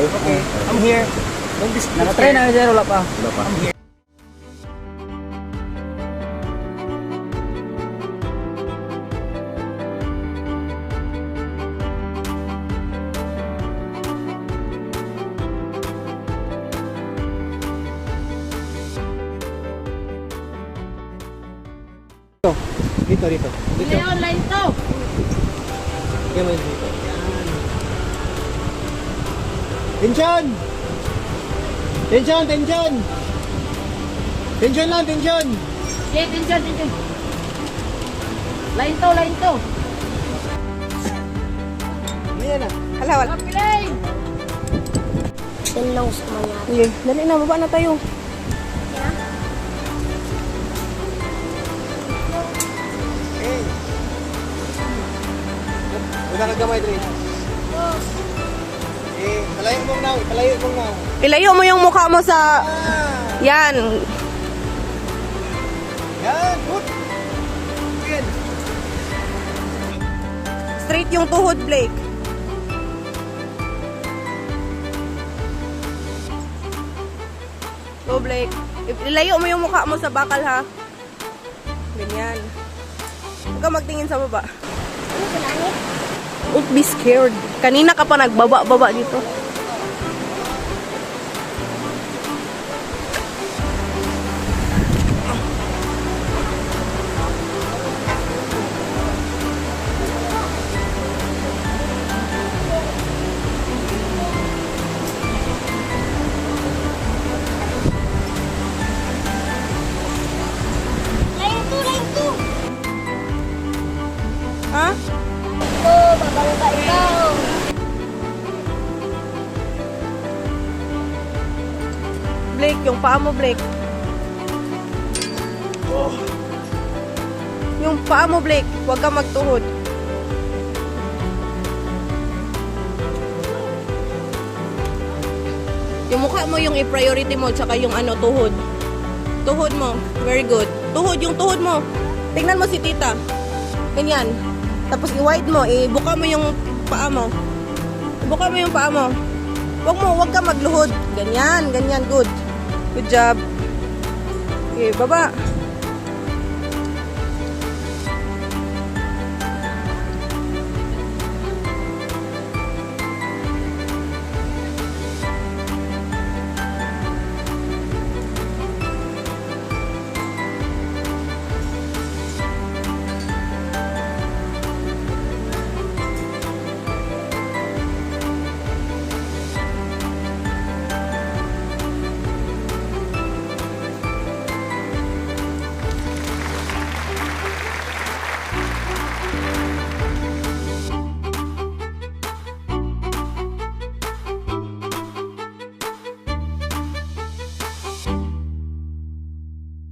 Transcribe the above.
Okay, I'm here. Don't be scared. Nakatry na sir, wala pa. Wala pa. I'm here. Dito. Leon, line to. Kaya mo dito. Tension! Tension lang, tension! Okay, tension. Line to. Ayan na. Hala, wala. Play. Sinlaw sa mga. Sige, dali na, baba na tayo. Okay. Wala ka gamay, Dre. Eh, palayo mong now. Ilayo mo yung mukha mo sa... Yan. Yan, good. Yan. Straight yung tuhod, Blake. Go, Blake. Ilayo mo yung mukha mo sa bakal, ha? Ganyan. Huwag ka magtingin sa baba. Don't be scared. Kanina ka pa nagbaba-baba dito. Line to. Ha? Babangga ikaw. Blake, yung paa mo, Blake. Yung paa mo, Blake. Huwag ka magtuhod. Yung mukha mo yung i-priority mo, tsaka yung tuhod. Tuhod mo. Very good. Yung tuhod mo. Tingnan mo si tita. Ganyan. Tapos i-wide mo, ibuka mo yung paa mo. Ibuka mo yung paa mo. Huwag ka magluhod. Ganyan, good. Good job. Okay, baba.